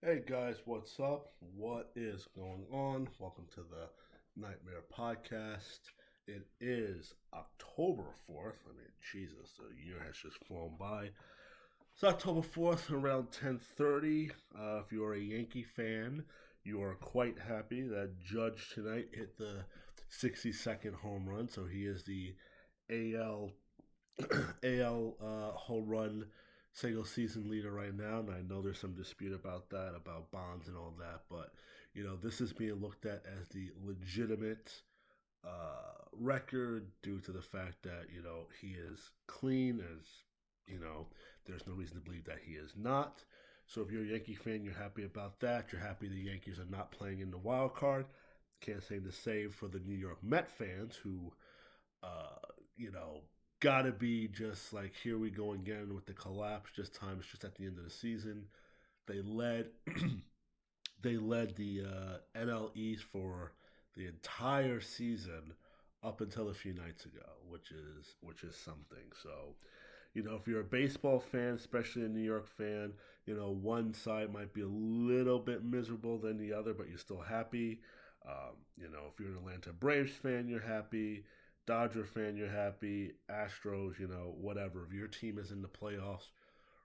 Hey guys, what's up? What is going on? Welcome to the Nightmare Podcast. It is October 4th. I mean, Jesus, the year has just flown by. It's October 4th around 10:30. If you're a Yankee fan, you are quite happy that Judge tonight hit the 60-second home run, so he is the AL AL home run single season leader right now, and I know there's some dispute about that, about Bonds and all that, but this is being looked at as the legitimate record due to the fact that he is clean. As you know, there's no reason to believe that he is not. So if you're a Yankee fan, you're happy about that. You're happy the Yankees are not playing in the wild card. Can't say the same for the New York Met fans who uh, you know, gotta be just like here we go again with the collapse. Just times just at the end of the season. They led they led the NL East for the entire season up until a few nights ago, which is something. So, if you're a baseball fan, especially a New York fan, one side might be a little bit miserable than the other, but you're still happy. If you're an Atlanta Braves fan, you're happy. Dodger fan, you're happy. Astros, whatever. If your team is in the playoffs,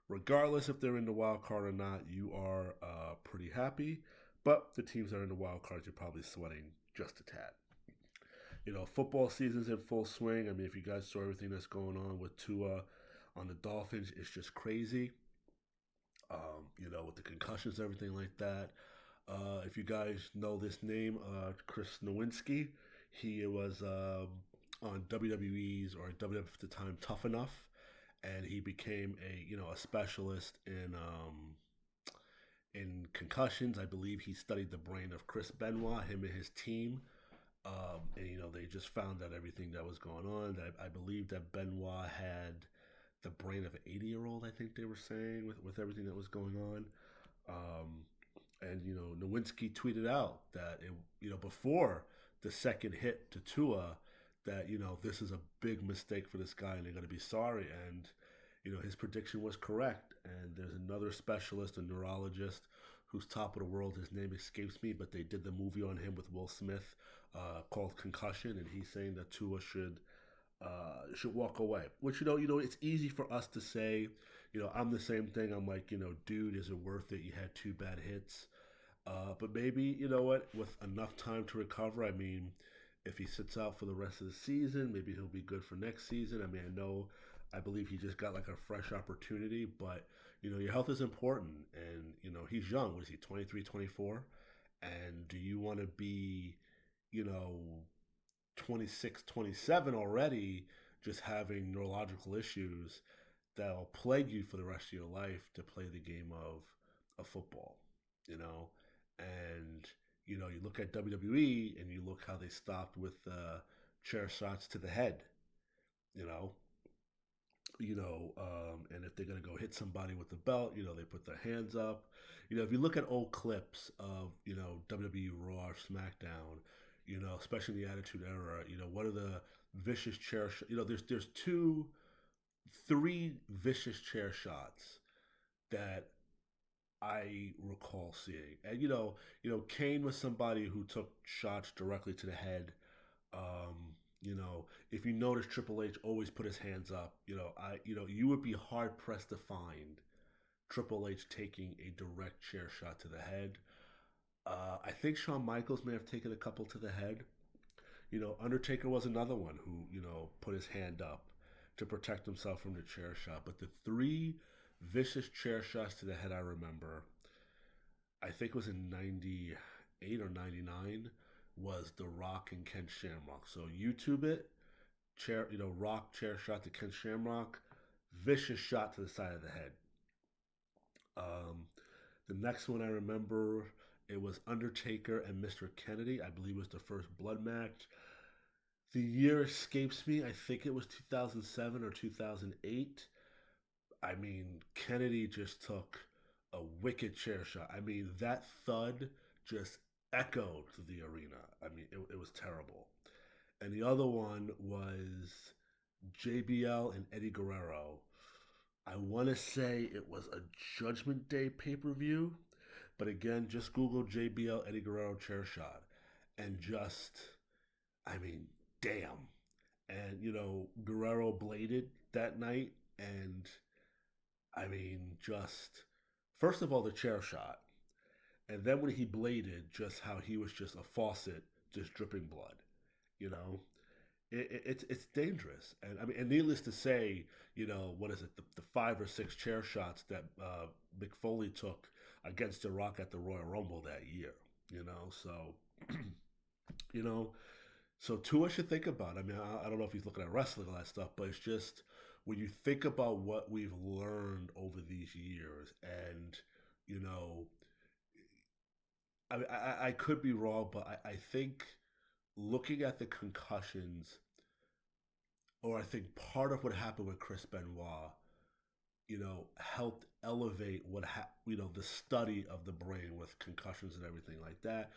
regardless if they're in the wild card or not, you are pretty happy. But the teams that are in the wild cards, you're probably sweating just a tad. Football season's in full swing. I mean, if you guys saw everything that's going on with Tua on the Dolphins, it's just crazy. With the concussions, everything like that. If you guys know this name, Chris Nowinski, he was on WWE's or WWF at the time, Tough Enough, and he became a specialist in concussions. I believe he studied the brain of Chris Benoit, him and his team. And they just found out everything that was going on. That I believe that Benoit had the brain of an 80-year-old. I think they were saying with everything that was going on. And Nowinski tweeted out that before the second hit to Tua, that this is a big mistake for this guy and they're going to be sorry. And his prediction was correct. And there's another specialist, a neurologist, who's top of the world. His name escapes me, but they did the movie on him with Will Smith called Concussion, and he's saying that Tua should walk away. Which it's easy for us to say. I'm the same thing. I'm like, dude, is it worth it? You had two bad hits. But maybe, what, with enough time to recover, I mean, if he sits out for the rest of the season, maybe he'll be good for next season. I mean, I believe he just got like a fresh opportunity, but, your health is important. And, he's young. What is he, 23, 24? And do you want to be, you know, 26, 27 already, just having neurological issues that'll plague you for the rest of your life to play the game of football, you know? And, you look at WWE and you look how they stopped with chair shots to the head, you know? And if they're going to go hit somebody with the belt, they put their hands up. If you look at old clips of, WWE Raw or SmackDown, especially in the Attitude Era, what are the vicious there's three vicious chair shots that I recall seeing. And Kane was somebody who took shots directly to the head. If you notice, Triple H always put his hands up. You would be hard pressed to find Triple H taking a direct chair shot to the head. I think Shawn Michaels may have taken a couple to the head. Undertaker was another one who, put his hand up to protect himself from the chair shot. But the three vicious chair shots to the head I remember, I think it was in 98 or 99, was The Rock and Ken Shamrock. So YouTube it, Rock chair shot to Ken Shamrock, vicious shot to the side of the head. Um, the next one I remember, it was Undertaker and Mr. Kennedy. I believe it was the first blood match. The year escapes me. I think it was 2007 or 2008. I mean, Kennedy just took a wicked chair shot. I mean, that thud just echoed through the arena. I mean, it was terrible. And the other one was JBL and Eddie Guerrero. I want to say it was a Judgment Day pay per view. But again, just Google JBL Eddie Guerrero chair shot, and just, I mean, damn. And Guerrero bladed that night, and I mean, just first of all the chair shot, and then when he bladed, just how he was just a faucet, just dripping blood. You know, it's dangerous, and I mean, and needless to say, what is it, the 5 or 6 chair shots that Mick Foley took against The Rock at the Royal Rumble that year. So you know, so Tua should think about. I mean, I don't know if he's looking at wrestling and all that stuff, but it's just when you think about what we've learned over these years, and you know, I could be wrong, but I think looking at the concussions, or I think part of what happened with Chris Benoit, helped elevate the study of the brain with concussions and everything like that.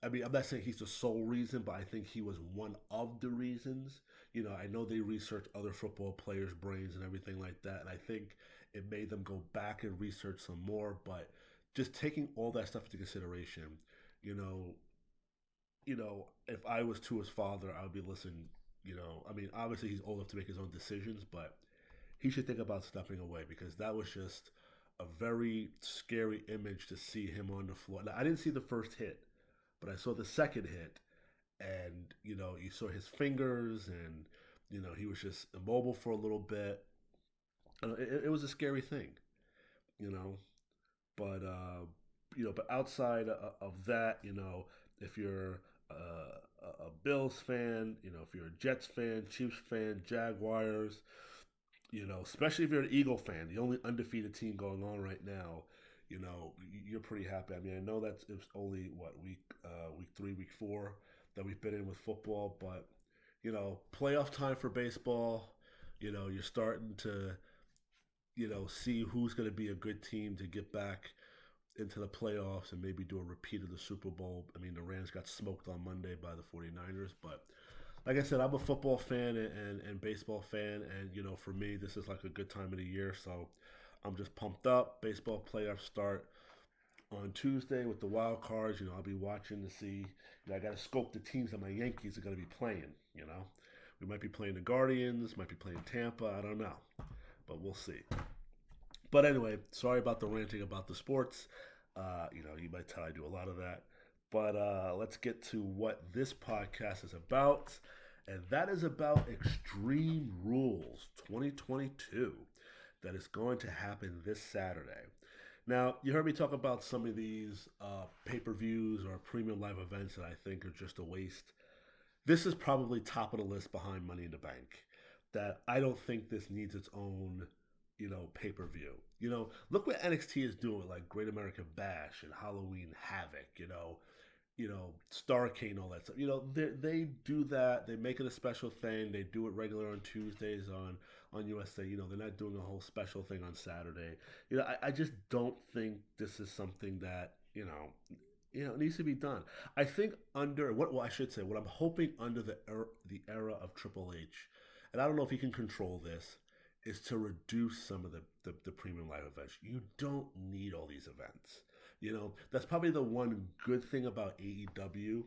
I mean, I'm not saying he's the sole reason, but I think he was one of the reasons. I know they researched other football players' brains and everything like that, and I think it made them go back and research some more. But just taking all that stuff into consideration, you know, if I was to his father, I would be listening. I mean, obviously he's old enough to make his own decisions, but he should think about stepping away because that was just a very scary image to see him on the floor. Now, I didn't see the first hit, but I saw the second hit, and you saw his fingers, and he was just immobile for a little bit. It was a scary thing, you know. But but outside of that, if you're a Bills fan, if you're a Jets fan, Chiefs fan, Jaguars, especially if you're an Eagle fan, the only undefeated team going on right now, you're pretty happy. I mean, I know that it's only what week 3, week 4 that we've been in with football, but playoff time for baseball. You're starting to see who's going to be a good team to get back into the playoffs and maybe do a repeat of the Super Bowl. I mean, the Rams got smoked on Monday by the 49ers, but like I said, I'm a football fan and baseball fan, and for me, this is like a good time of the year, so I'm just pumped up. Baseball playoffs start on Tuesday with the wild cards. I'll be watching to see. I got to scope the teams that my Yankees are going to be playing. We might be playing the Guardians, might be playing Tampa. I don't know, but we'll see. But anyway, sorry about the ranting about the sports. You might tell I do a lot of that. But let's get to what this podcast is about. And that is about Extreme Rules 2022 that is going to happen this Saturday. Now, you heard me talk about some of these pay-per-views or premium live events that I think are just a waste. This is probably top of the list behind Money in the Bank. That I don't think this needs its own pay-per-view. Look what NXT is doing, like Great American Bash and Halloween Havoc, Starrcade, all that stuff. They do that. They make it a special thing. They do it regular on Tuesdays on USA. They're not doing a whole special thing on Saturday. I just don't think this is something that it needs to be done. I think under what well, I should say what I'm hoping under the era of Triple H, and I don't know if he can control this, is to reduce some of the premium live events. You don't need all these events. That's probably the one good thing about AEW.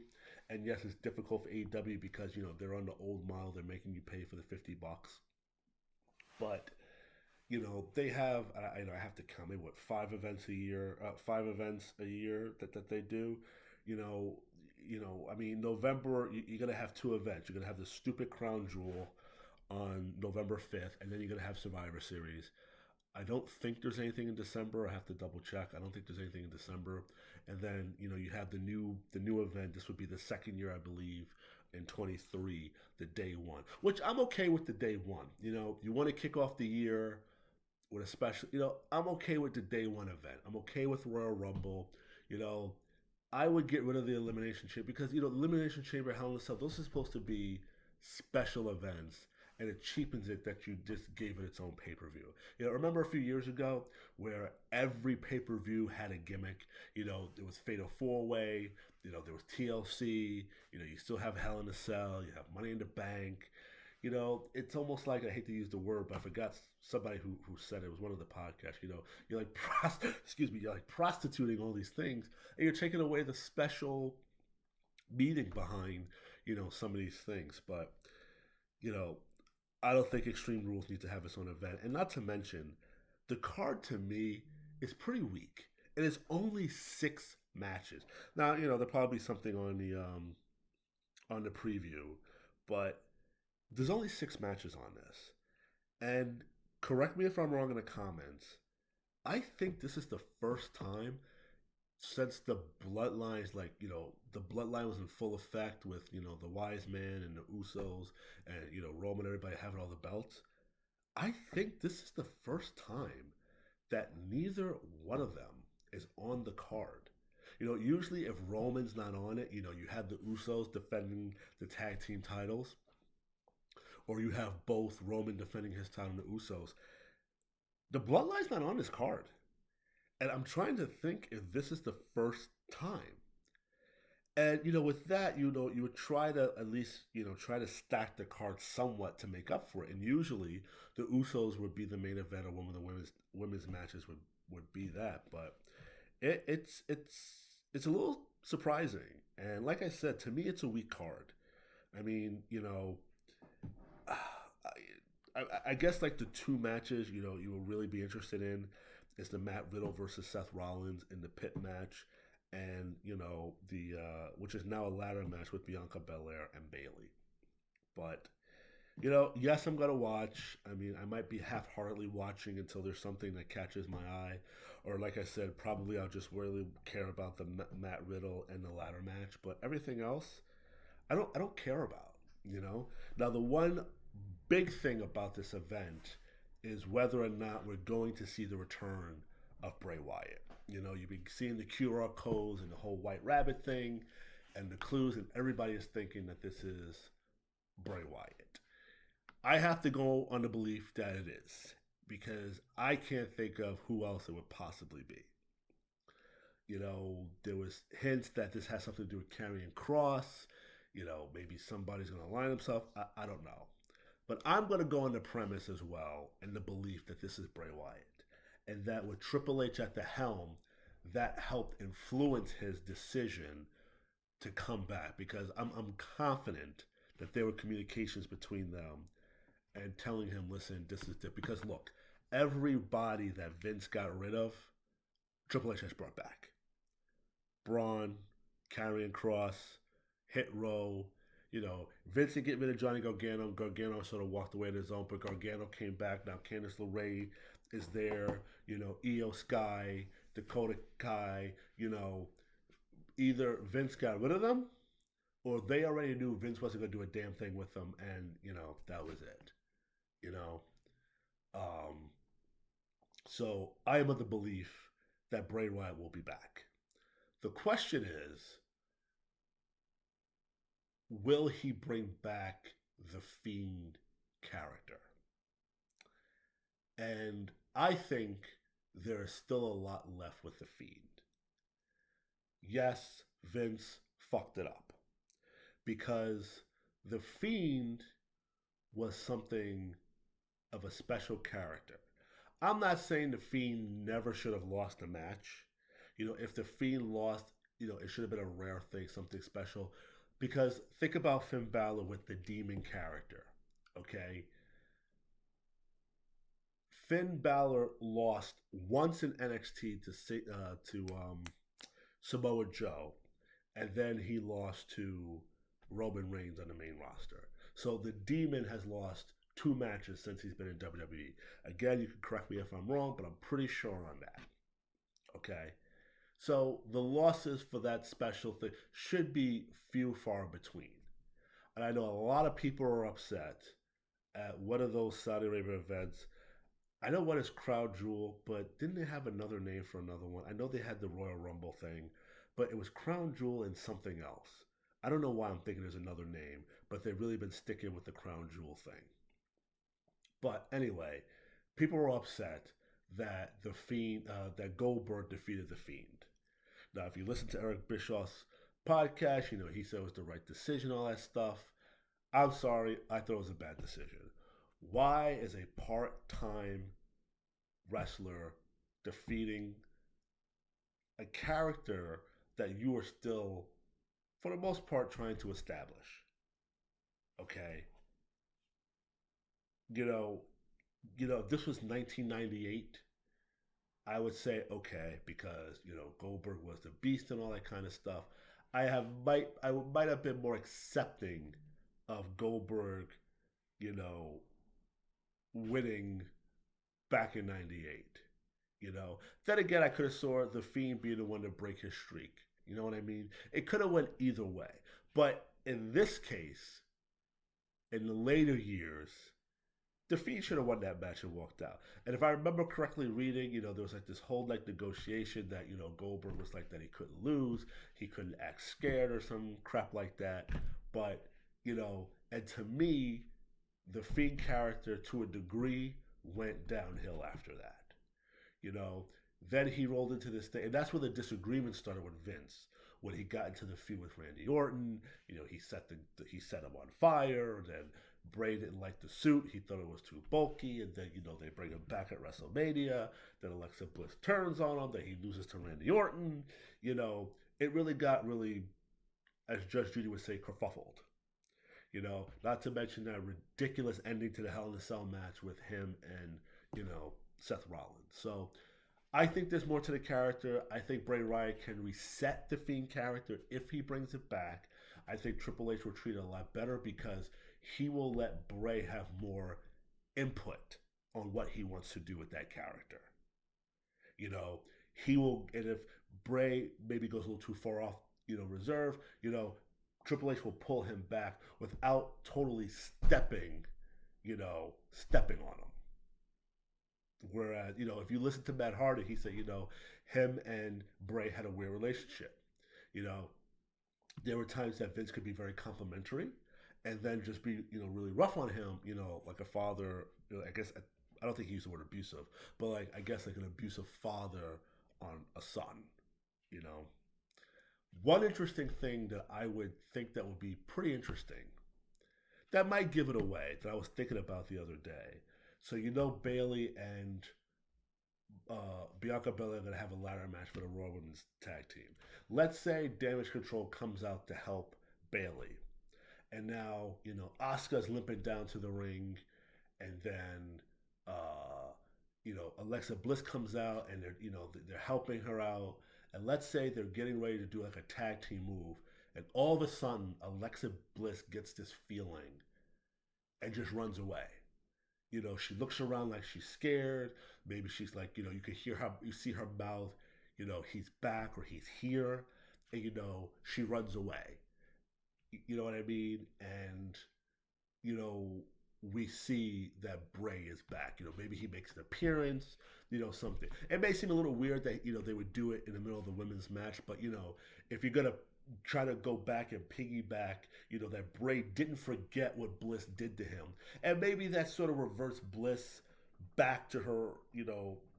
And yes, it's difficult for AEW because they're on the old model. They're making you pay for the $50, but they have I have to count maybe what 5 events a year that they do. I mean November you're gonna have 2 events. You're gonna have the stupid Crown Jewel on November 5th, and then you're gonna have Survivor Series. I don't think there's anything in December. I have to double check. I don't think there's anything in December. And then you have the new event. This would be the second year, I believe, in 23, the day one, which I'm okay with the day one. You want to kick off the year with a special. I'm okay with the day one event. I'm okay with Royal Rumble. You know, I would get rid of the Elimination Chamber because Elimination Chamber, Hell in a Cell, those are supposed to be special events, and it cheapens it that you just gave it its own pay per view. Remember a few years ago where every pay per view had a gimmick. It was Fatal 4 Way. There was TLC. You still have Hell in a Cell. You have Money in the Bank. it's almost like I hate to use the word, but I forgot somebody who said it was one of the podcasts. You're like excuse me, you're like prostituting all these things, and you're taking away the special meaning behind some of these things. But you know, I don't think Extreme Rules need to have its own event, and not to mention, the card to me is pretty weak. It is only 6 matches. Now there'll probably be something on the preview, but there's only 6 matches on this. And correct me if I'm wrong in the comments. I think this is the first time since the bloodlines, like the bloodline was in full effect with the Wise Man and the Usos and Roman, everybody having all the belts. I think this is the first time that neither one of them is on the card. Usually if Roman's not on it, you have the Usos defending the tag team titles, or you have both Roman defending his title and the Usos. The Bloodline's not on this card. And I'm trying to think if this is the first time. And with that, you would try to at least try to stack the card somewhat to make up for it. And usually, the Usos would be the main event, or one of the women's matches would be that. But it's a little surprising. And like I said, to me, it's a weak card. I mean, I guess like the 2 matches, you will really be interested in is the Matt Riddle versus Seth Rollins in the pit match, and the which is now a ladder match with Bianca Belair and Bayley. But yes, I'm gonna watch. I mean, I might be half-heartedly watching until there's something that catches my eye, or like I said, probably I'll just really care about the Matt Riddle and the ladder match. But everything else, I don't care about. Now the one big thing about this event is whether or not we're going to see the return of Bray Wyatt. You've been seeing the QR codes and the whole White Rabbit thing and the clues, and everybody is thinking that this is Bray Wyatt. I have to go on the belief that it is, because I can't think of who else it would possibly be. There was hints that this has something to do with carrying cross. Maybe somebody's going to line himself. I don't know. But I'm going to go on the premise as well, and the belief that this is Bray Wyatt. And that with Triple H at the helm, that helped influence his decision to come back. Because I'm confident that there were communications between them and telling him, listen, this is it. Because look, everybody that Vince got rid of, Triple H has brought back. Braun, Karrion Kross, Hit Row. Vince didn't get rid of Johnny Gargano. Gargano sort of walked away on his own, but Gargano came back. Now Candice LeRae is there. Io Sky, Dakota Kai. Either Vince got rid of them, or they already knew Vince wasn't going to do a damn thing with them, and that was it. You know, um, so I am of the belief that Bray Wyatt will be back. The question is, will he bring back the Fiend character? And I think there is still a lot left with the Fiend. Yes, Vince fucked it up because the Fiend was something of a special character. I'm not saying the Fiend never should have lost a match. If the Fiend lost, it should have been a rare thing, something special. Because think about Finn Balor with the demon character, okay? Finn Balor lost once in NXT to Samoa Joe, and then he lost to Roman Reigns on the main roster. So the Demon has lost 2 matches since he's been in WWE. Again, you can correct me if I'm wrong, but I'm pretty sure on that. Okay? So the losses for that special thing should be few far between. And I know a lot of people are upset at one of those Saudi Arabia events. I know one is Crowd Jewel, but didn't they have another name for another one? I know they had the Royal Rumble thing, but it was Crown Jewel and something else. I don't know why I'm thinking there's another name, but they've really been sticking with the Crown Jewel thing. But anyway, people were upset that the Fiend, that Goldberg defeated the Fiend. Now, if you listen to Eric Bischoff's podcast, he said it was the right decision, all that stuff. I'm sorry, I thought it was a bad decision. Why is a part-time wrestler defeating a character that you are still, for the most part, trying to establish? Okay, you know, if this was 1998, I would say okay because Goldberg was the beast and all that kind of stuff. I might have been more accepting of Goldberg, you know, winning back in '98. Then again, I could have saw the Fiend being the one to break his streak. You know what I mean? It could have went either way, but in this case, in the later years, the Fiend should have won that match and walked out. And if I remember correctly reading, there was like this whole like negotiation that Goldberg was like that he couldn't lose, he couldn't act scared or some crap like that. But and to me, the Fiend character to a degree went downhill after that. You know, then he rolled into this thing, and that's where the disagreement started with Vince. When he got into the feud with Randy Orton, he set him on fire. Then Bray didn't like the suit; he thought it was too bulky, and then they bring him back at WrestleMania. Then Alexa Bliss turns on him. Then he loses to Randy Orton. It really got really, as Judge Judy would say, kerfuffled. Not to mention that ridiculous ending to the Hell in a Cell match with him and Seth Rollins. So I think there's more to the character. I think Bray Wyatt can reset the Fiend character if he brings it back. I think Triple H will treat it a lot better because he will let Bray have more input on what he wants to do with that character. You know, he will, and if Bray maybe goes a little too far off, reserve, Triple H will pull him back without totally stepping on him. Whereas, if you listen to Matt Hardy, he said, him and Bray had a weird relationship. You know, there were times that Vince could be very complimentary and then just be, really rough on him, like a father, I guess, I don't think he used the word abusive, but like, I guess like an abusive father on a son, you know. One interesting thing that I would think that would be pretty interesting, that might give it away, that I was thinking about the other day. So, Bailey and Bianca Belair are going to have a ladder match for the Raw Women's Tag Team. Let's say Damage Control comes out to help Bailey. And now, Asuka's limping down to the ring, and then, Alexa Bliss comes out, and they're helping her out. And let's say they're getting ready to do like a tag team move, and all of a sudden, Alexa Bliss gets this feeling and just runs away. She looks around like she's scared. Maybe she's like, you can hear her, you see her mouth, he's back or he's here, and she runs away. You know what I mean? And you know, we see that Bray is back. Maybe he makes an appearance. Something. It may seem a little weird that they would do it in the middle of the women's match, but if you're gonna try to go back and piggyback, that Bray didn't forget what Bliss did to him, and maybe that sort of reverts Bliss back to her,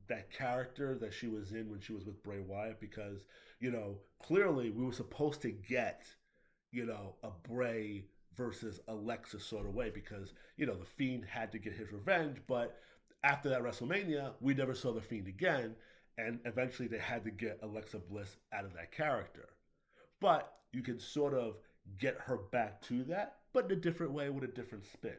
that character that she was in when she was with Bray Wyatt, because clearly we were supposed to get a Bray versus Alexa sort of way because, the Fiend had to get his revenge, but after that WrestleMania, we never saw the Fiend again, and eventually they had to get Alexa Bliss out of that character. But you can sort of get her back to that, but in a different way with a different spin.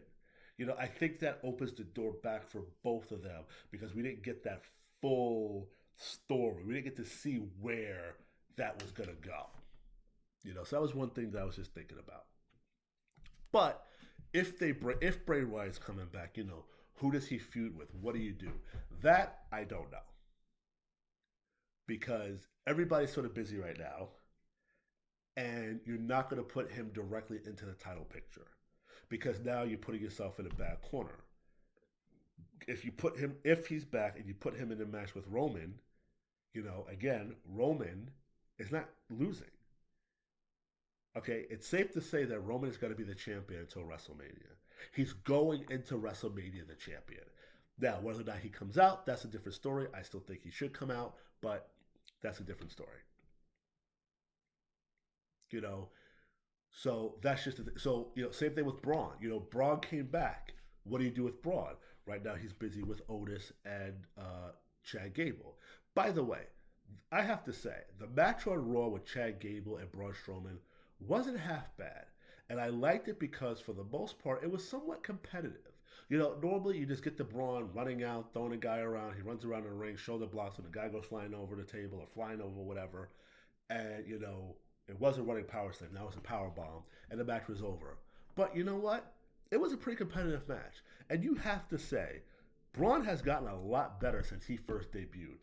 I think that opens the door back for both of them because we didn't get that full story. We didn't get to see where that was going to go. So that was one thing that I was just thinking about. But if Bray Wyatt's coming back, who does he feud with? What do you do? That I don't know because everybody's sort of busy right now, and you're not going to put him directly into the title picture because now you're putting yourself in a bad corner. If he's back and you put him in a match with Roman, again, Roman is not losing. Okay, it's safe to say that Roman is going to be the champion until WrestleMania. He's going into WrestleMania the champion. Now, whether or not he comes out, that's a different story. I still think he should come out, but that's a different story. You know, So that's just the thing. So same thing with Braun. Braun came back. What do you do with Braun? Right now, he's busy with Otis and Chad Gable. By the way, I have to say the match on Raw with Chad Gable and Braun Strowman wasn't half bad, and I liked it because for the most part it was somewhat competitive. Normally you just get the Braun running out, throwing a guy around. He runs around the ring, shoulder blocks, and the guy goes flying over the table or flying over whatever, and it wasn't running power slam. Now it's a power bomb, and the match was over. But you know what? It was a pretty competitive match, and you have to say, Braun has gotten a lot better since he first debuted.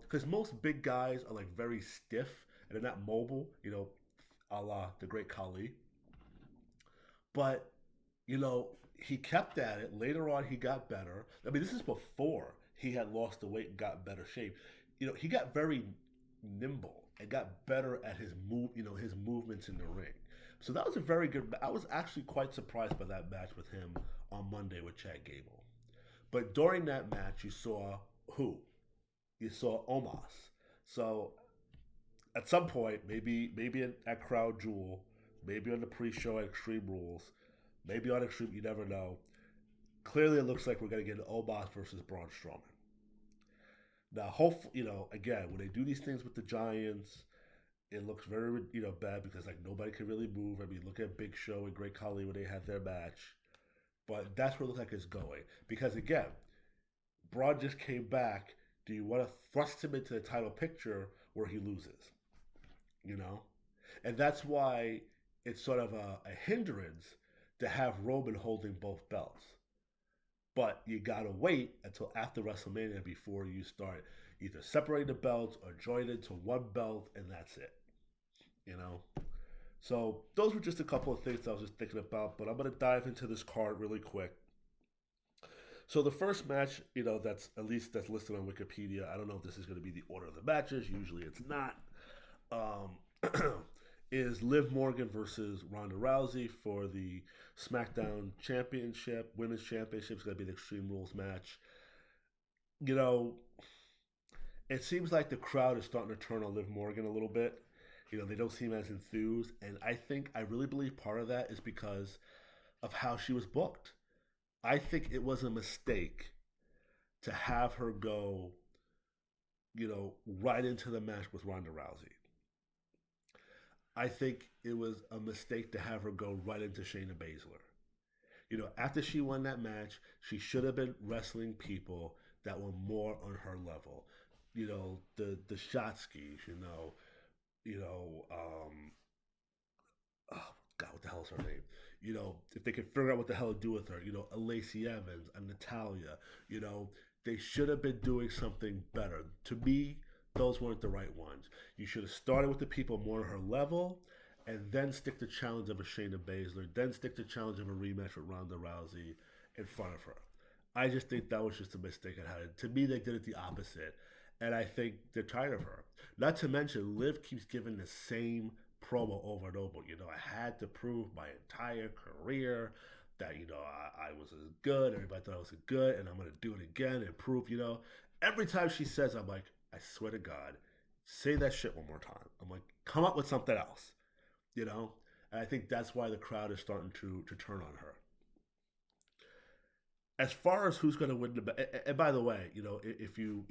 Because most big guys are like very stiff and they're not mobile. A la the great Khali. But he kept at it. Later on, he got better. I mean, this is before he had lost the weight and got in better shape. He got very nimble and got better at his movements in the ring. So that was a very good. I was actually quite surprised by that match with him on Monday with Chad Gable. But during that match, you saw who? You saw Omos. So at some point, maybe at Crowd Jewel, maybe on the pre-show at Extreme Rules, maybe on Extreme, you never know. Clearly, it looks like we're going to get an Omos versus Braun Strowman. Now, hopefully, again, when they do these things with the Giants, it looks very, bad because like nobody can really move. I mean, look at Big Show and Great Khali when they had their match. But that's where it looks like it's going. Because again, Braun just came back. Do you want to thrust him into the title picture where he loses? You know? And that's why it's sort of a hindrance to have Roman holding both belts. But you gotta wait until after WrestleMania before you start either separating the belts or join into one belt, and that's it. You know? So those were just a couple of things I was just thinking about, but I'm gonna dive into this card really quick. So the first match, that's at least that's listed on Wikipedia. I don't know if this is going to be the order of the matches. Usually it's not. Um, is Liv Morgan versus Ronda Rousey for the SmackDown Championship, Women's Championship. It's going to be the Extreme Rules match. You know, it seems like the crowd is starting to turn on Liv Morgan a little bit. They don't seem as enthused, and I really believe part of that is because of how she was booked. I think it was a mistake to have her go, right into the match with Ronda Rousey. I think it was a mistake to have her go right into Shayna Baszler. After she won that match, she should have been wrestling people that were more on her level. The Shotskis, oh God, what the hell is her name? If they could figure out what the hell to do with her, a Lacey Evans, a Natalia, they should have been doing something better. To me, those weren't the right ones. You should have started with the people more on her level, and then stick the challenge of a Shayna Baszler, then stick the challenge of a rematch with Ronda Rousey in front of her. I just think that was just a mistake I had. To me, they did it the opposite, and I think they're tired of her. Not to mention, Liv keeps giving the same promo over and over. I had to prove my entire career that I was as good. Everybody thought I was good, and I'm gonna do it again and prove. Every time she says, I'm like, I swear to God, say that shit one more time. I'm like, come up with something else. You know, and I think that's why the crowd is starting to turn on her. As far as who's going to win and by the way, if you've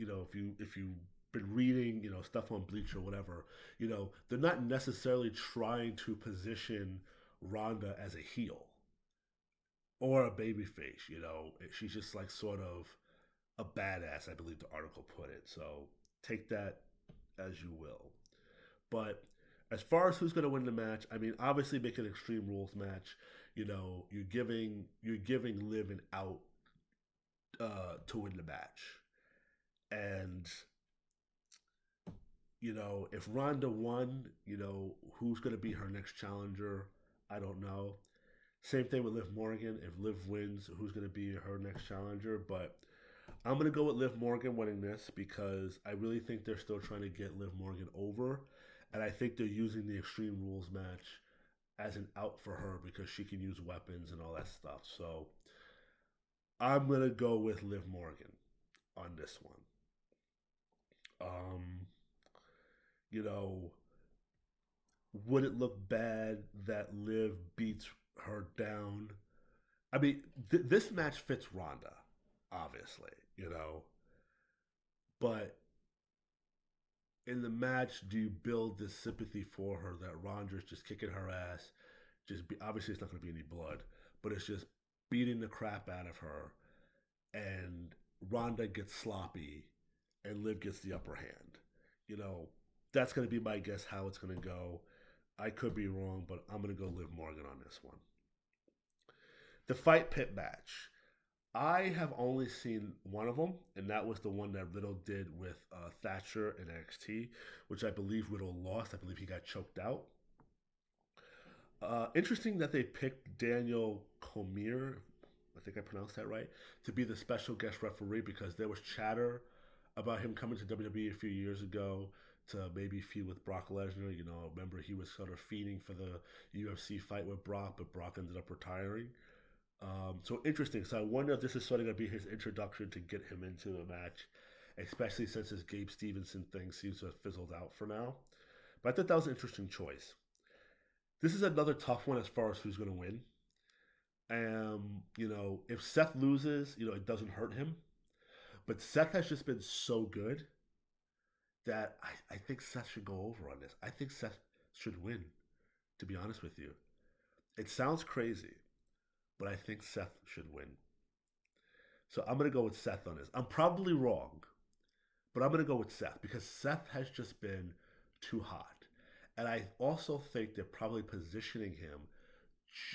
been reading stuff on Bleach or whatever, they're not necessarily trying to position Ronda as a heel or a babyface. She's just like sort of a badass. I believe the article put it. So take that as you will. But as far as who's going to win the match, I mean, obviously make an Extreme Rules match. You're giving Liv an out to win the match, and if Ronda won, who's going to be her next challenger? I don't know. Same thing with Liv Morgan. If Liv wins, who's going to be her next challenger? But I'm going to go with Liv Morgan winning this because I really think they're still trying to get Liv Morgan over. And I think they're using the Extreme Rules match as an out for her because she can use weapons and all that stuff. So I'm going to go with Liv Morgan on this one. Um, you know, would it look bad that Liv beats her down? I mean, this match fits Ronda, obviously, but in the match, do you build this sympathy for her that Ronda's just kicking her ass? Obviously, it's not going to be any blood, but it's just beating the crap out of her, and Ronda gets sloppy, and Liv gets the upper hand. You know, that's going to be my guess how it's going to go. I could be wrong, but I'm going to go Liv Morgan on this one. The fight pit match. I have only seen one of them, and that was the one that Riddle did with Thatcher in NXT, which I believe Riddle lost. I believe he got choked out. Interesting that they picked Daniel Cormier, I think I pronounced that right, to be the special guest referee because there was chatter about him coming to WWE a few years ago to maybe feud with Brock Lesnar. Remember he was sort of feeding for the UFC fight with Brock, but Brock ended up retiring. So interesting. So I wonder if this is sort of going to be his introduction to get him into the match, especially since his Gabe Stevenson thing seems to have fizzled out for now. But I thought that was an interesting choice. This is another tough one as far as who's going to win. If Seth loses, it doesn't hurt him. But Seth has just been so good that I think Seth should go over on this. I think Seth should win, to be honest with you. It sounds crazy, but I think Seth should win. So I'm going to go with Seth on this. I'm probably wrong, but I'm going to go with Seth because Seth has just been too hot. And I also think they're probably positioning him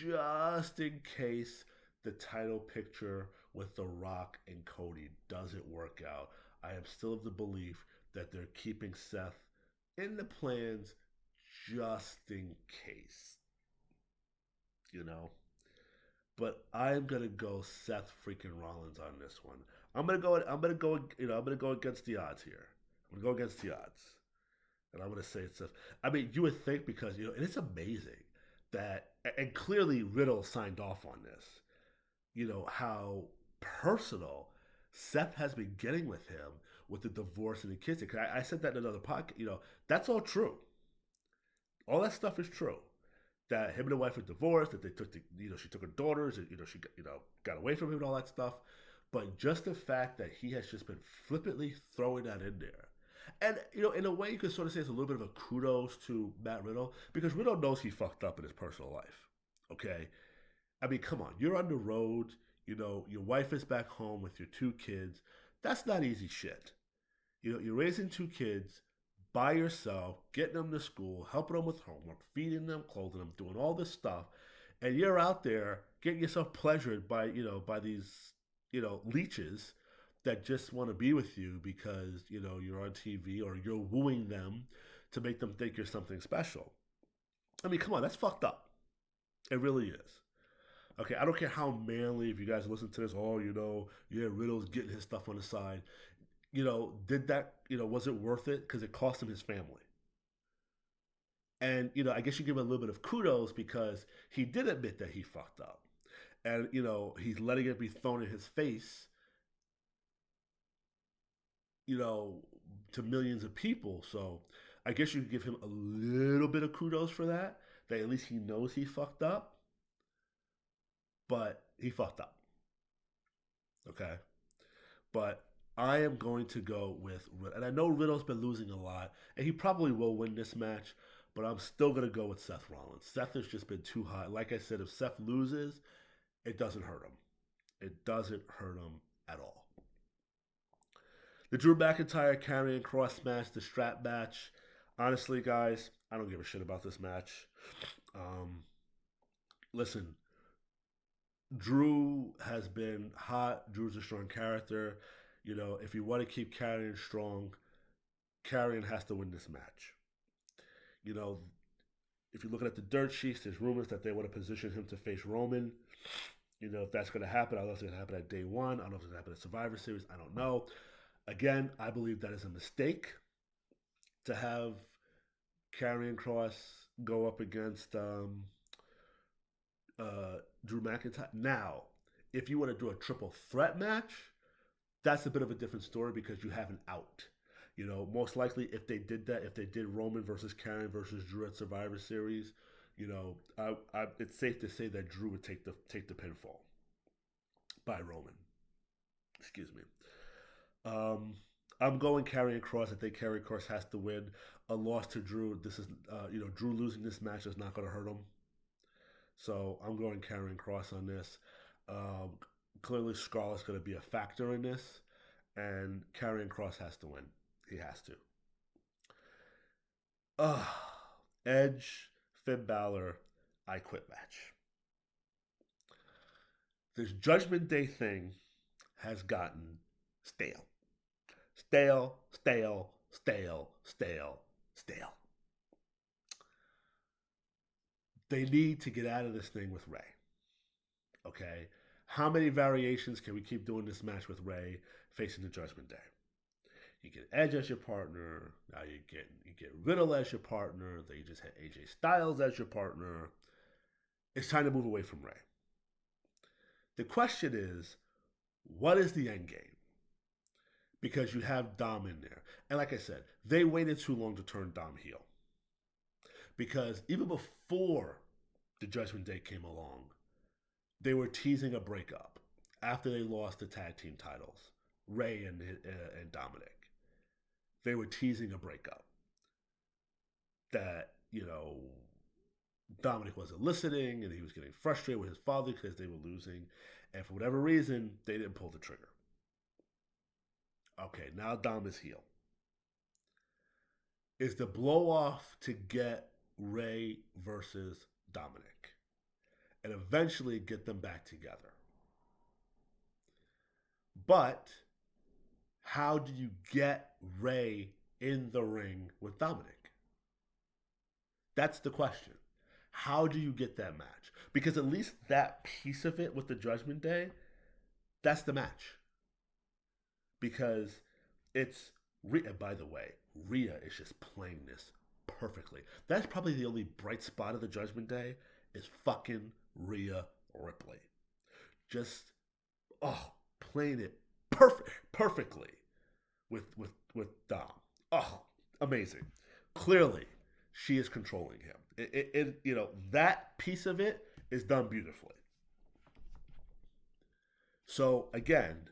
just in case the title picture with The Rock and Cody doesn't work out. I am still of the belief that they're keeping Seth in the plans just in case. You know? But I'm gonna go Seth freaking Rollins on this one. I'm gonna go against the odds here. I'm gonna go against the odds. And I'm gonna say it's Seth. I mean, you would think because, and it's amazing that, and clearly Riddle signed off on this, how personal Seth has been getting with him with the divorce and the kids. I said that in another podcast. That's all true. All that stuff is true. That him and the wife were divorced. That they took she took her daughters, and she got away from him and all that stuff. But just the fact that he has just been flippantly throwing that in there. And, in a way, you could sort of say it's a little bit of a kudos to Matt Riddle because Riddle knows he fucked up in his personal life. Okay? I mean, come on. You're on the road. Your wife is back home with your two kids. That's not easy shit. You're raising two kids by yourself, getting them to school, helping them with homework, feeding them, clothing them, doing all this stuff. And you're out there getting yourself pleasured by these, leeches that just want to be with you because, you're on TV or you're wooing them to make them think you're something special. I mean, come on, that's fucked up. It really is. Okay, I don't care how manly, if you guys listen to this, yeah, Riddle's getting his stuff on the side. Did that, was it worth it? Because it cost him his family. And, I guess you give him a little bit of kudos because he did admit that he fucked up. And, he's letting it be thrown in his face, to millions of people. So I guess you could give him a little bit of kudos for that. That at least he knows he fucked up. But he fucked up. Okay? But I am going to go with, and I know Riddle's been losing a lot, and he probably will win this match, but I'm still going to go with Seth Rollins. Seth has just been too hot. Like I said, if Seth loses, it doesn't hurt him. It doesn't hurt him at all. The Drew McIntyre Karrion Kross match, the strap match. Honestly, guys, I don't give a shit about this match. Listen, Drew has been hot. Drew's a strong character. If you want to keep Karrion strong, Karrion has to win this match. If you're looking at the dirt sheets, there's rumors that they want to position him to face Roman. If that's going to happen, I don't know if it's going to happen at day one. I don't know if it's going to happen at Survivor Series. I don't know. Again, I believe that is a mistake to have Karrion Kross go up against Drew McIntyre. Now, if you want to do a triple threat match, that's a bit of a different story because you have an out. Most likely if they did that, if they did Roman versus Karen versus Drew at Survivor Series, it's safe to say that Drew would take the pinfall by Roman. Excuse me. Um, I'm going Karrion Cross. I think Karrion Cross has to win. A loss to Drew. This is, Drew losing this match is not going to hurt him. So I'm going Karrion Cross on this. Um, Clearly, Scarlett's going to be a factor in this, and Karrion Cross has to win. He has to. Ugh. Edge, Finn Balor, I quit match. This Judgment Day thing has gotten stale. Stale, stale, stale, stale, stale. They need to get out of this thing with Ray. Okay? How many variations can we keep doing this match with Ray facing the Judgment Day? You get Edge as your partner. Now you get Riddle as your partner. Then you just had AJ Styles as your partner. It's time to move away from Ray. The question is, what is the end game? Because you have Dom in there. And like I said, they waited too long to turn Dom heel. Because even before the Judgment Day came along, they were teasing a breakup after they lost the tag team titles, Ray and Dominic. They were teasing a breakup that, Dominic wasn't listening and he was getting frustrated with his father because they were losing. And for whatever reason, they didn't pull the trigger. Okay, now Dom is heel. Is the blow off to get Ray versus Dominic and eventually get them back together. But how do you get Ray in the ring with Dominic? That's the question. How do you get that match? Because at least that piece of it with the Judgment Day, that's the match. Because it's Rhea, by the way, Rhea is just playing this perfectly. That's probably the only bright spot of the Judgment Day is fucking Rhea Ripley. Just playing it perfectly with Dom. Oh, amazing. Clearly, she is controlling him. That piece of it is done beautifully. So again,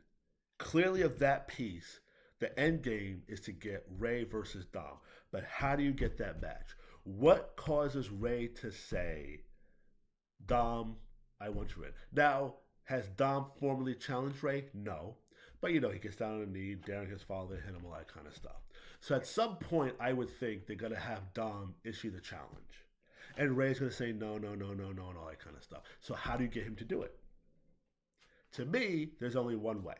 clearly of that piece, the end game is to get Ray versus Dom. But how do you get that match? What causes Ray to say, Dom, I want you in? Now, has Dom formally challenged Ray? No. But he gets down on a knee, daring his father to hit him, all that kind of stuff. So at some point, I would think they're going to have Dom issue the challenge. And Ray's going to say no, no, no, no, no, and all that kind of stuff. So how do you get him to do it? To me, there's only one way.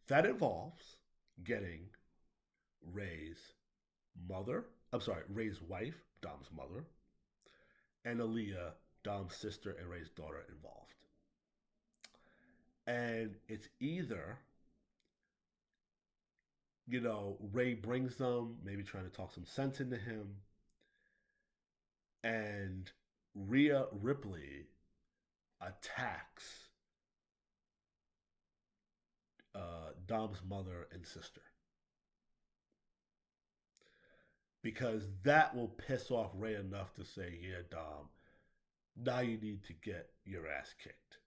That involves getting Ray's Ray's wife, Dom's mother, and Aaliyah, Dom's sister and Ray's daughter involved. And it's either, Ray brings them, maybe trying to talk some sense into him, and Rhea Ripley attacks Dom's mother and sister. Because that will piss off Ray enough to say, yeah, Dom, now you need to get your ass kicked.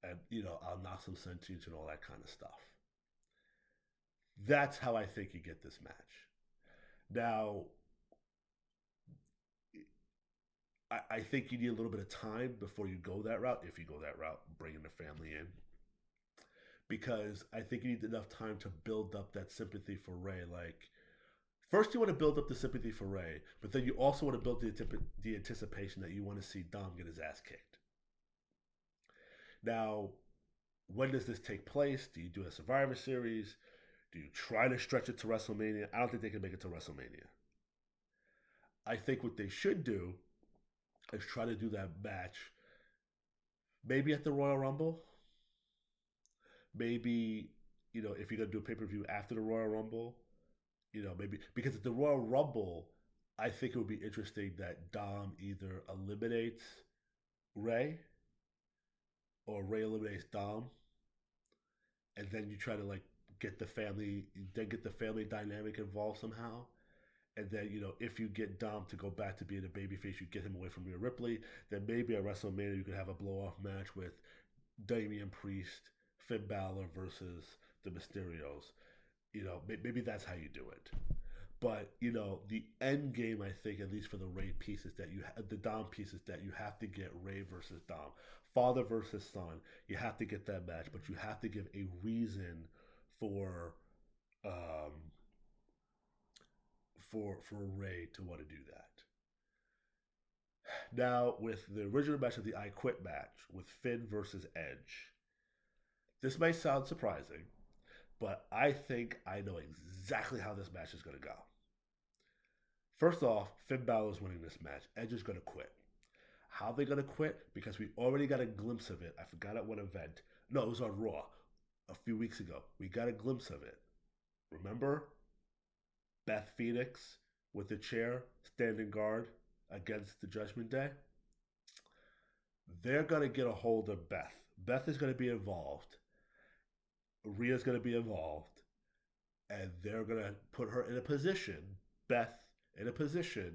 And, I'll knock some sense into and all that kind of stuff. That's how I think you get this match. Now, I think you need a little bit of time before you go that route. If you go that route, bringing the family in. Because I think you need enough time to build up that sympathy for Ray. Like, first you want to build up the sympathy for Ray, but then you also want to build the anticipation that you want to see Dom get his ass kicked. Now, when does this take place? Do you do a Survivor Series? Do you try to stretch it to WrestleMania? I don't think they can make it to WrestleMania. I think what they should do is try to do that match maybe at the Royal Rumble. Maybe, if you're going to do a pay-per-view after the Royal Rumble, maybe. Because at the Royal Rumble, I think it would be interesting that Dom either eliminates Ray or Ray eliminates Dom. And then you try to, get the family, then get the family dynamic involved somehow. And then, if you get Dom to go back to being a babyface, you get him away from Rhea Ripley. Then maybe at WrestleMania you could have a blow off match with Damian Priest, Finn Balor versus the Mysterios. Maybe that's how you do it. But the end game, I think, at least for the Ray pieces that you have, the Dom pieces that you have to get Ray versus Dom, father versus son. You have to get that match, but you have to give a reason for um, for Ray to want to do that. Now, with the original match of the I Quit match with Finn versus Edge, this may sound surprising, but I think I know exactly how this match is going to go. First off, Finn Balor is winning this match. Edge is going to quit. How are they going to quit? Because we already got a glimpse of it. I forgot at what event. No, it was on Raw a few weeks ago. We got a glimpse of it. Remember? Beth Phoenix with the chair, standing guard against the Judgment Day. They're going to get a hold of Beth. Beth is going to be involved. Rhea's going to be involved. And they're going to put her in a position, Beth in a position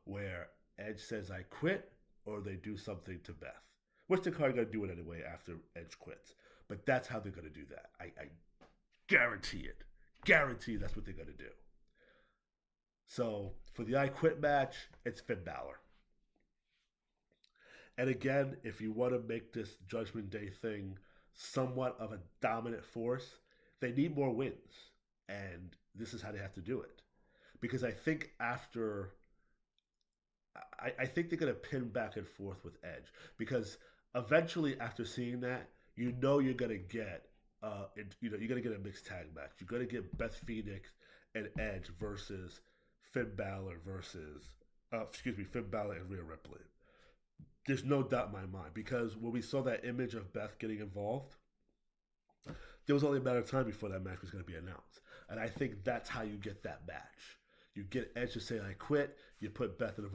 where Edge says, I quit, or they do something to Beth. Which they're going to do it anyway after Edge quits. But that's how they're going to do that. I guarantee it. Guarantee that's what they're going to do. So for the I Quit match, it's Finn Balor. And again, if you want to make this Judgment Day thing somewhat of a dominant force, they need more wins. And this is how they have to do it. Because I think after, I think they're going to pin back and forth with Edge. Because eventually after seeing that, you're going to get, you're going to get a mixed tag match. You're going to get Beth Phoenix and Edge versus Finn Balor Finn Balor and Rhea Ripley. There's no doubt in my mind, because when we saw that image of Beth getting involved, there was only a matter of time before that match was going to be announced. And I think that's how you get that match. You get Edge to say, I quit. You put Beth in a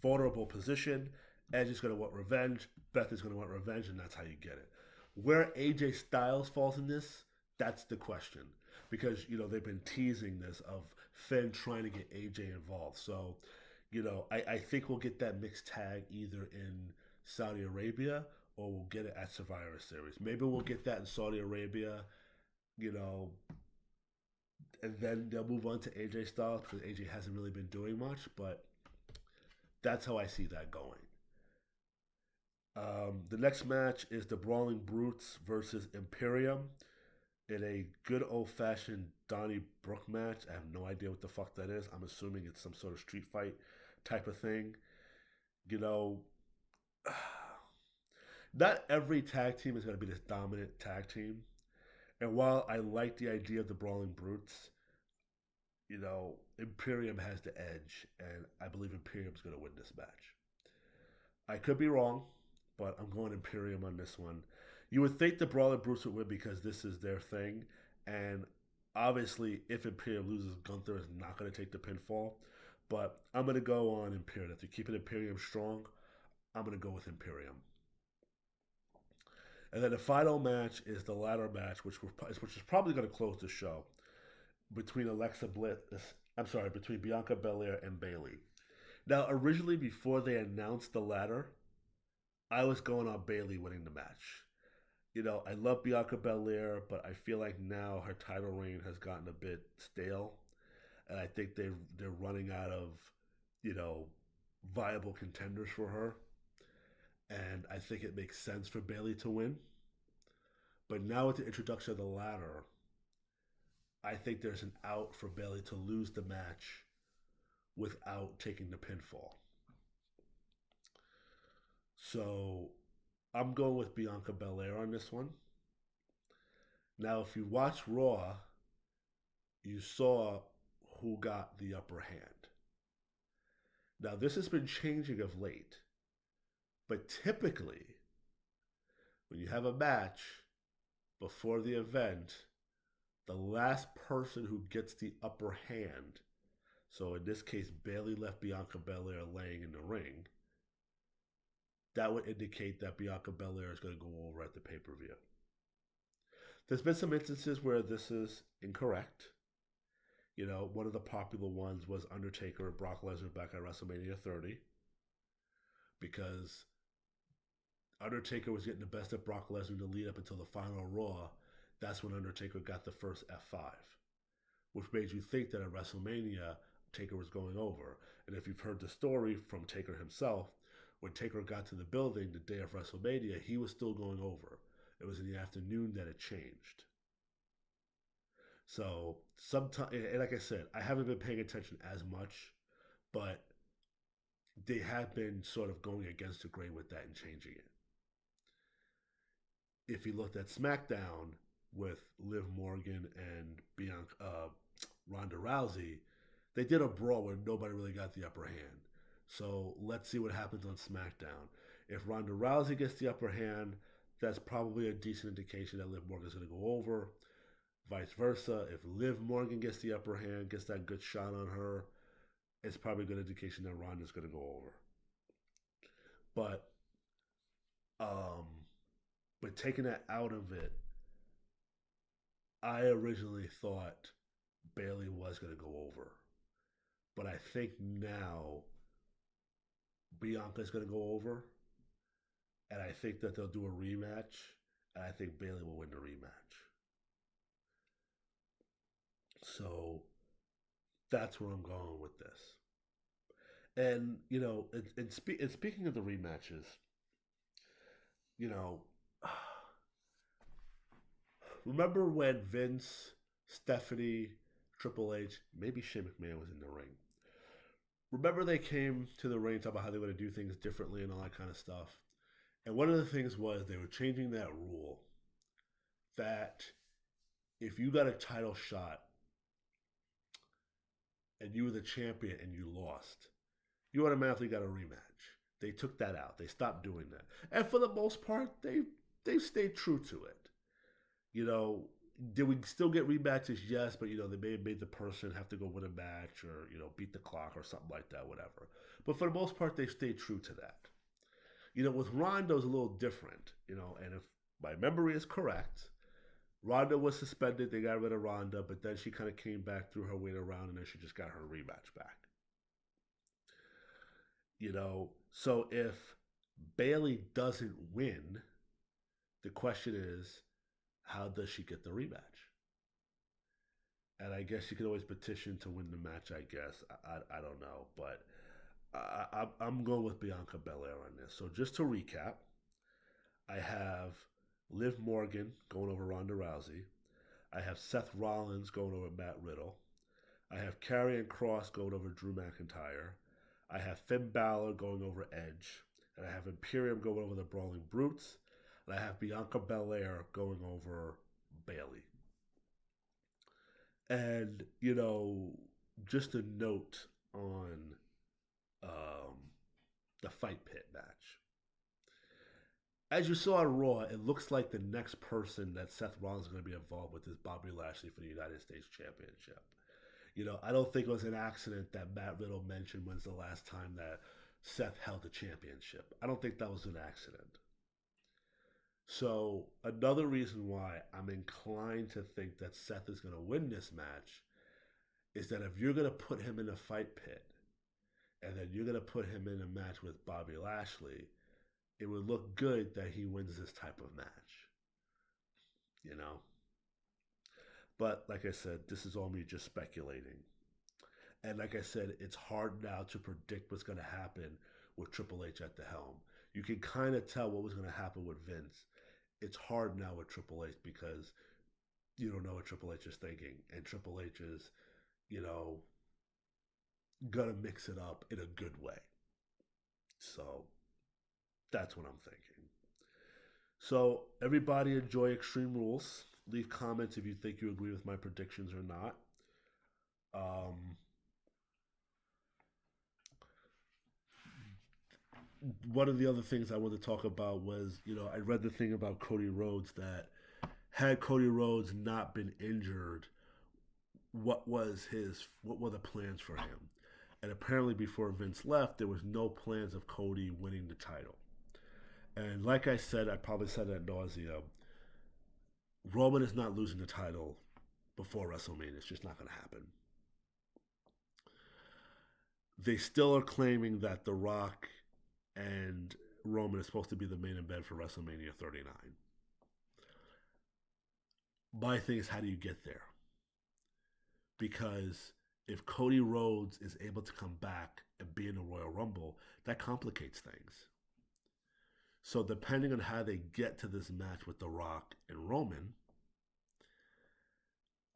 vulnerable position. Edge is going to want revenge. Beth is going to want revenge, and that's how you get it. Where AJ Styles falls in this, that's the question. Because, they've been teasing this of Finn trying to get AJ involved. So, I think we'll get that mixed tag either in Saudi Arabia or we'll get it at Survivor Series. Maybe we'll get that in Saudi Arabia, and then they'll move on to AJ Styles because AJ hasn't really been doing much, but that's how I see that going. The next match is the Brawling Brutes versus Imperium in a good old-fashioned Donnie Brooke match. I have no idea what the fuck that is. I'm assuming it's some sort of street fight type of thing. Not every tag team is going to be this dominant tag team. And while I like the idea of the Brawling Brutes, Imperium has the edge, and I believe Imperium's going to win this match. I could be wrong, but I'm going Imperium on this one. You would think the Brawling Brutes would win because this is their thing, and obviously, if Imperium loses, Gunther is not going to take the pinfall. But I'm going to go on Imperium. To keep Imperium strong, I'm going to go with Imperium. And then the final match is the ladder match, which is probably going to close the show, between between Bianca Belair and Bayley. Now, originally, before they announced the ladder, I was going on Bayley winning the match. I love Bianca Belair, but I feel like now her title reign has gotten a bit stale. And I think they're running out of, viable contenders for her. And I think it makes sense for Bayley to win. But now with the introduction of the ladder, I think there's an out for Bayley to lose the match without taking the pinfall. So I'm going with Bianca Belair on this one. Now, if you watch Raw, you saw who got the upper hand. Now, this has been changing of late, but typically, when you have a match before the event, the last person who gets the upper hand, so in this case, Bayley left Bianca Belair laying in the ring, that would indicate that Bianca Belair is going to go over at the pay-per-view. There's been some instances where this is incorrect. One of the popular ones was Undertaker and Brock Lesnar back at WrestleMania 30 because Undertaker was getting the best of Brock Lesnar to lead up until the final Raw. That's when Undertaker got the first F5, which made you think that at WrestleMania, Taker was going over. And if you've heard the story from Taker himself, when Taker got to the building the day of WrestleMania, he was still going over. It was in the afternoon that it changed. So sometimes, and like I said, I haven't been paying attention as much, but they have been sort of going against the grain with that and changing it. If you looked at SmackDown with Liv Morgan and Ronda Rousey, they did a brawl where nobody really got the upper hand. So let's see what happens on SmackDown. If Ronda Rousey gets the upper hand, that's probably a decent indication that Liv Morgan's going to go over. Vice versa, if Liv Morgan gets the upper hand, gets that good shot on her, it's probably a good indication that Ronda's going to go over. But, um, but taking that out of it, I originally thought Bayley was going to go over. But I think now Bianca's going to go over. And I think that they'll do a rematch. And I think Bayley will win the rematch. So that's where I'm going with this. And, speaking of the rematches, you know, remember when Vince, Stephanie, Triple H, maybe Shane McMahon was in the ring? Remember they came to the ring, talking about how they were going to do things differently and all that kind of stuff. And one of the things was they were changing that rule that if you got a title shot and you were the champion and you lost, you automatically got a rematch. They took that out. They stopped doing that. And for the most part, they stayed true to it. Did we still get rematches? Yes, but they may have made the person have to go win a match or beat the clock or something like that, whatever. But for the most part, they stayed true to that. With Ronda, it's a little different. And if my memory is correct, Ronda was suspended. They got rid of Ronda, but then she kind of came back, threw her weight around, and then she just got her rematch back. So if Bayley doesn't win, the question is, how does she get the rematch? And I guess she could always petition to win the match, I guess. I don't know. But I'm going with Bianca Belair on this. So just to recap, I have Liv Morgan going over Ronda Rousey. I have Seth Rollins going over Matt Riddle. I have Karrion Kross going over Drew McIntyre. I have Finn Balor going over Edge. And I have Imperium going over the Brawling Brutes. And I have Bianca Belair going over Bayley. And, just a note on the Fight Pit match. As you saw on Raw, it looks like the next person that Seth Rollins is going to be involved with is Bobby Lashley for the United States Championship. I don't think it was an accident that Matt Riddle mentioned when's the last time that Seth held the championship. I don't think that was an accident. So another reason why I'm inclined to think that Seth is going to win this match is that if you're going to put him in a fight pit and then you're going to put him in a match with Bobby Lashley, it would look good that he wins this type of match. But like I said, this is all me just speculating. And like I said, it's hard now to predict what's going to happen with Triple H at the helm. You can kind of tell what was going to happen with Vince. It's hard now with Triple H because you don't know what Triple H is thinking. And Triple H is, going to mix it up in a good way. So that's what I'm thinking. So everybody enjoy Extreme Rules. Leave comments if you think you agree with my predictions or not. One of the other things I wanted to talk about was, I read the thing about Cody Rhodes that had Cody Rhodes not been injured, what were the plans for him? And apparently before Vince left, there was no plans of Cody winning the title. And like I said, I probably said ad nauseum, Roman is not losing the title before WrestleMania. It's just not going to happen. They still are claiming that The Rock and Roman is supposed to be the main event for WrestleMania 39. My thing is, how do you get there? Because if Cody Rhodes is able to come back and be in the Royal Rumble, that complicates things. So depending on how they get to this match with The Rock and Roman,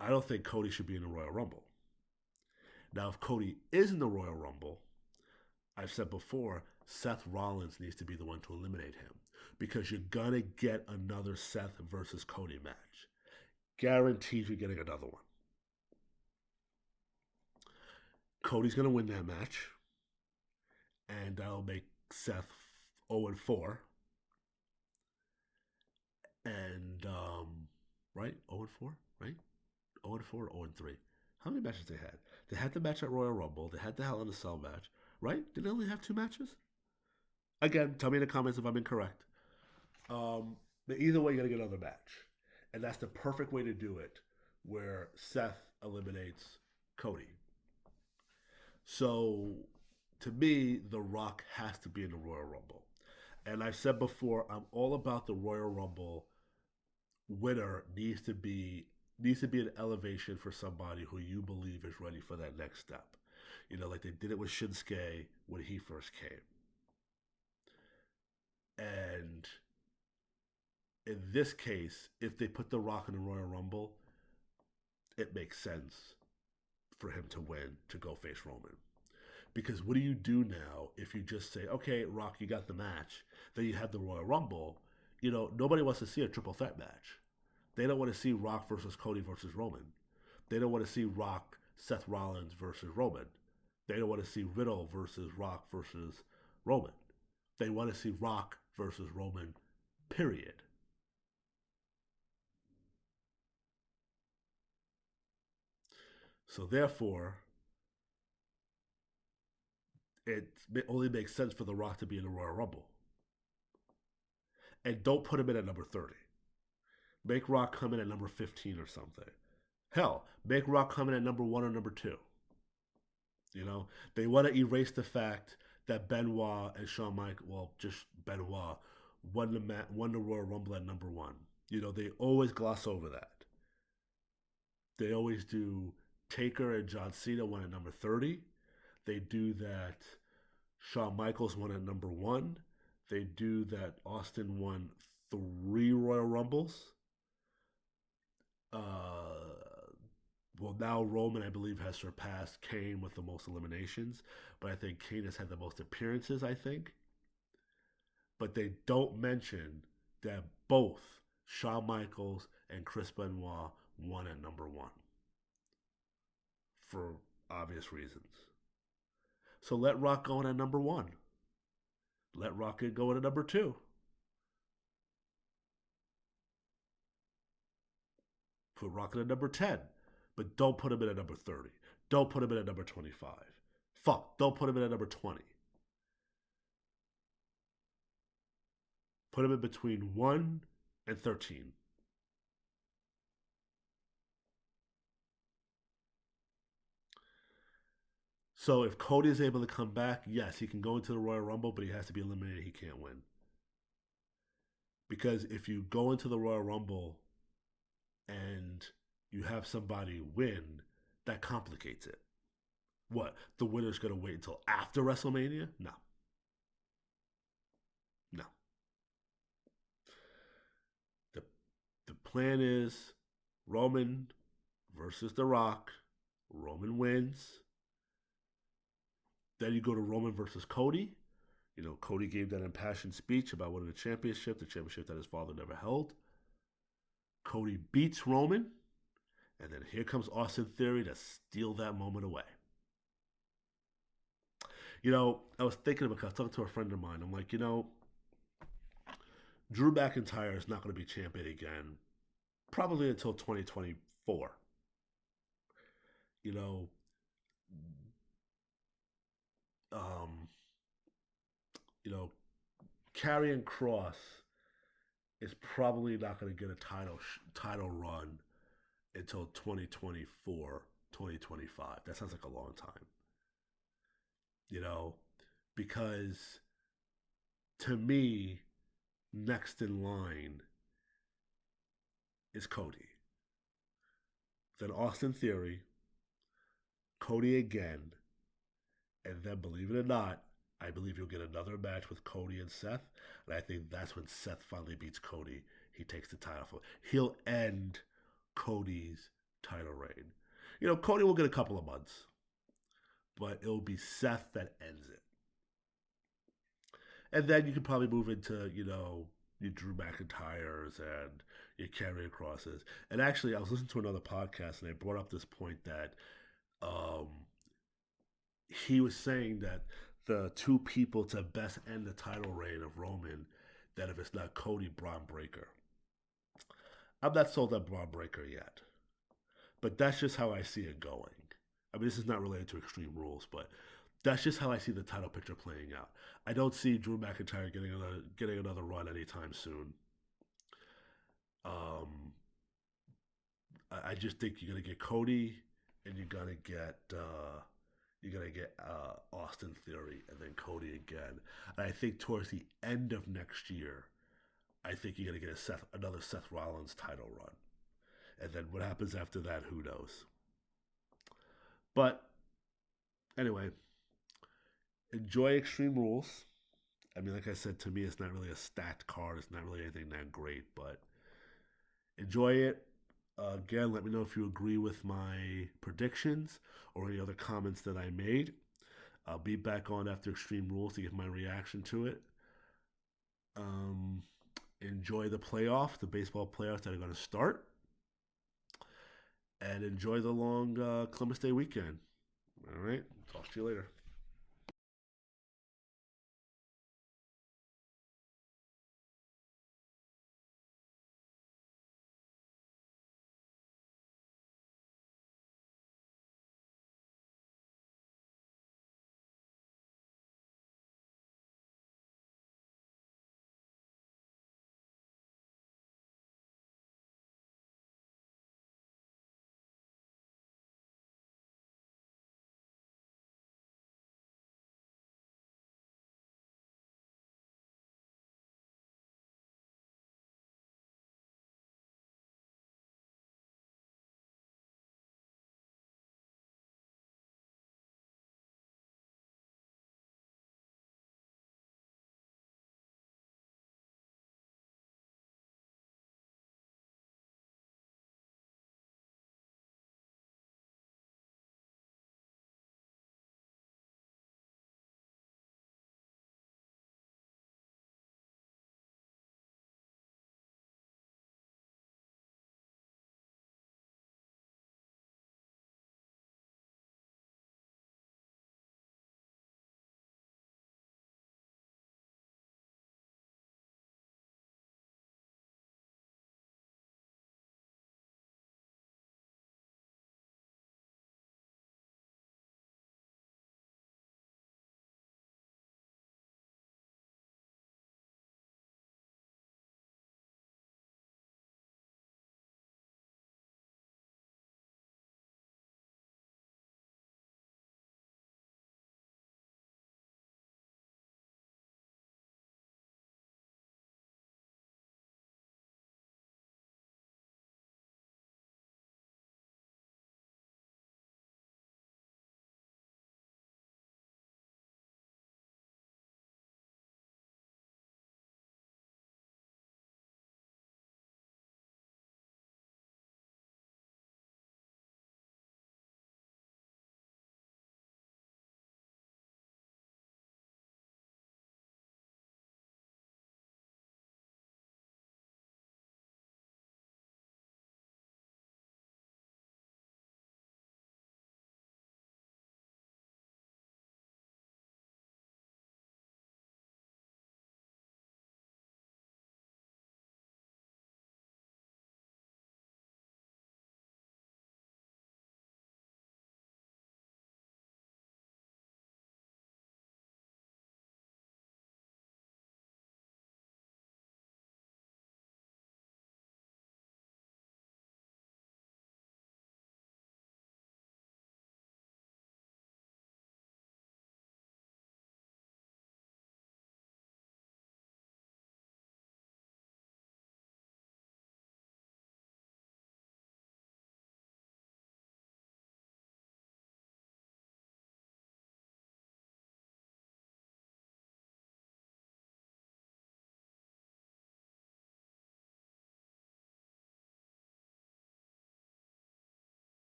I don't think Cody should be in the Royal Rumble. Now, if Cody is in the Royal Rumble, I've said before, Seth Rollins needs to be the one to eliminate him because you're going to get another Seth versus Cody match. Guaranteed you're getting another one. Cody's going to win that match, and that'll make Seth 0-4. And, right? 0-4, right? 0-4 or 0-3. How many matches they had? They had the match at Royal Rumble. They had the Hell in a Cell match, right? Did they only have 2 matches? Again, tell me in the comments if I'm incorrect. But either way, you're going to get another match. And that's the perfect way to do it, where Seth eliminates Cody. So, to me, The Rock has to be in the Royal Rumble. And I've said before, I'm all about the Royal Rumble winner needs to be an elevation for somebody who you believe is ready for that next step. Like they did it with Shinsuke when he first came. And in this case, if they put The Rock in the Royal Rumble, it makes sense for him to win, to go face Roman. Because what do you do now if you just say, okay, Rock, you got the match, then you have the Royal Rumble? Nobody wants to see a triple threat match. They don't want to see Rock versus Cody versus Roman. They don't want to see Rock, Seth Rollins versus Roman. They don't want to see Riddle versus Rock versus Roman. They want to see Rock versus Roman, period. So therefore, it only makes sense for The Rock to be in the Royal Rumble. And don't put him in at number 30. Make Rock come in at number 15 or something. Hell, make Rock come in at number 1 or number 2. They want to erase the fact that Benoit and Shawn Michaels, well, just Benoit, won the Royal Rumble at number 1. They always gloss over that. They always do Taker and John Cena won at number 30. They do that Shawn Michaels won at number 1. They do that Austin won 3 Royal Rumbles. Well, now Roman, I believe, has surpassed Kane with the most eliminations, but I think Kane has had the most appearances, I think. But they don't mention that both Shawn Michaels and Chris Benoit won at number 1 for obvious reasons. So let Rock go in at number 1. Let Rock go in at number 2. Put Rock in at number 10. But don't put him in at number 30. Don't put him in at number 25. Fuck, don't put him in at number 20. Put him in between 1 and 13. So if Cody is able to come back, yes, he can go into the Royal Rumble, but he has to be eliminated. He can't win. Because if you go into the Royal Rumble and you have somebody win, that complicates it. What? The winner's going to wait until after WrestleMania? No. No. The, the plan is Roman versus The Rock. Roman wins. Then you go to Roman versus Cody. Cody gave that impassioned speech about winning the championship that his father never held. Cody beats Roman, and then here comes Austin Theory to steal that moment away. I was thinking about, I was talking to a friend of mine. I'm like, Drew McIntyre is not going to be champion again, probably until 2024. You know, um, you know, Karrion Kross is probably not going to get a title run until 2024, 2025. That sounds like a long time, you know, because to me, next in line is Cody. Then Austin Theory, Cody again, and then believe it or not, I believe you'll get another match with Cody and Seth, and I think that's when Seth finally beats Cody. He takes the title. He'll end Cody's title reign. Cody will get a couple of months, but it'll be Seth that ends it. And then you can probably move into, your Drew McIntyres and your Karrion Crosses. And actually, I was listening to another podcast and they brought up this point that um, he was saying that the two people to best end the title reign of Roman, that if it's not Cody, Braun Breaker. I'm not sold on Braun Breaker yet, but that's just how I see it going. I mean, this is not related to Extreme Rules, but that's just how I see the title picture playing out. I don't see Drew McIntyre getting another run anytime soon. Um, I just think you're gonna get Cody, and you're gonna get Austin Theory, and then Cody again. And I think towards the end of next year, I think you're gonna get another Seth Rollins title run, and then what happens after that, who knows? But anyway, enjoy Extreme Rules. I mean, like I said, to me, it's not really a stacked card. It's not really anything that great, but enjoy it. Again, let me know if you agree with my predictions or any other comments that I made. I'll be back on after Extreme Rules to give my reaction to it. Um, enjoy the playoffs, the baseball playoffs that are going to start, and enjoy the long Columbus Day weekend. All right, talk to you later.